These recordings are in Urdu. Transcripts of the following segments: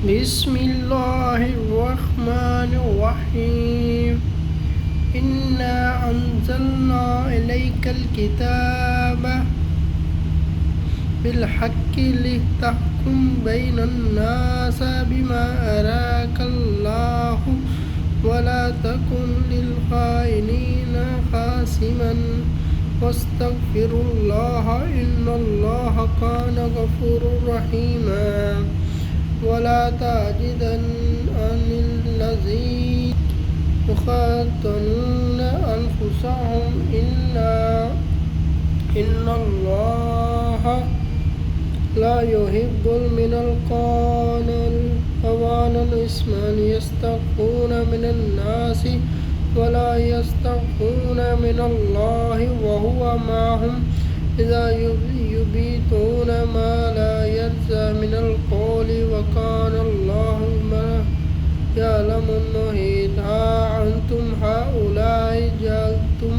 بسم الله الرحمن الرحيم إنا أنزلنا إليك الكتاب بالحق لتحكم بين الناس بما أراك الله ولا تكن للخائنين خاصما واستغفر الله إن الله كان غفورا رحيما ولا تعجزن عن الذين يقاتلون أنفسهم إن الله لا يحب من الخوان الإثم يستخفون من الناس ولا يستخفون من الله وهو معهم إذا يبيتون ما لا يرجى من القول وكان الله ما يعلم المحيط ها أنتم هؤلاء جادلتم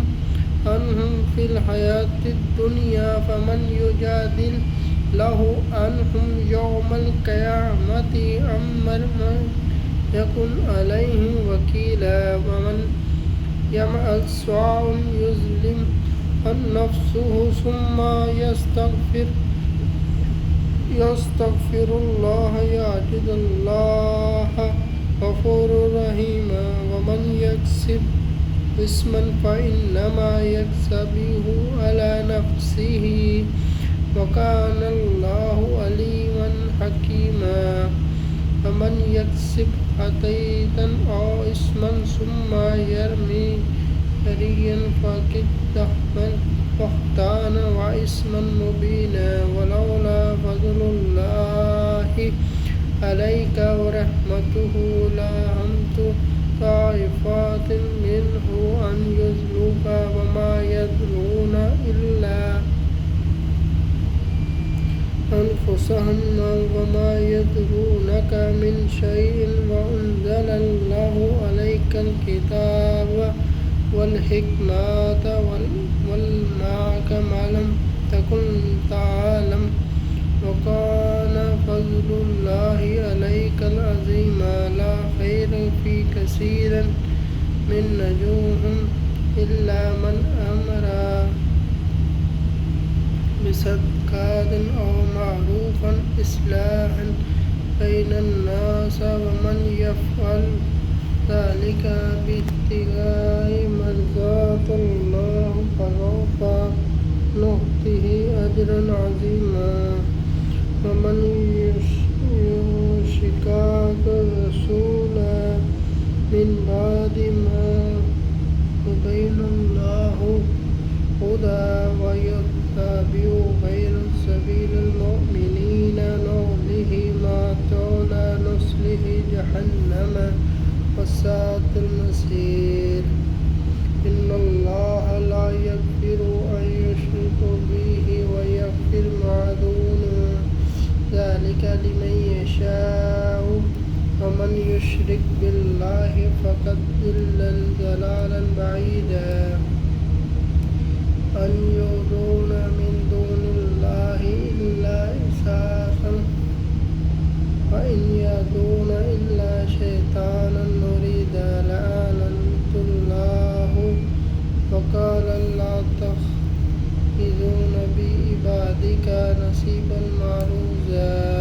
عنهم في الحياة الدنيا فمن يجادل له عنهم يوم القيامة أم من يكن عليهم وكيلا ومن يعمل سوءا يظلم نفسه ثم يستغفر الله يجد الله غفورا رحيما ومن يكسب إثما فإنما يكسبه على نفسه وكان الله عليما حكيما ومن يكسب خطيئة أو إثما ثم يرمي بريئا فقد احتمل بهتانا وإثما مبينا ولولا فضل الله عليك ورحمته لهمت طائفات منه أن يضلوك وما يضلون إلا أنفسهم وما يضرونك من شيء وأنزل الله عليك الكتاب والحكمة والمعك ما لم تكن تعلم وكان فضل الله عليك العظيم لا خير في كثير من نجوهم إلا من أمر بصدقات أو معروفا إصلاحا بين الناس ومن يفعل ذلك بابتغاء مرضات الله فسوف نؤتيه أجرا عظيما ومن يشقق الرسول من بعد ما تبين الله هدى ويتبع غير سبيل المؤمنين نوله ما تولى نصله جهنم وساءت المصير إن الله لا يغفر أن يشرك به ويغفر ما دون ذلك لمن يشاء ومن يشرك بالله فقد ضل ضلالا بعيدا أن يدعون من دون الله إلا إناثا وإن يدعون إلا شيطانا مريدا لعنه الله وقال لا تتخذون بعبادك نصيبا مفروضا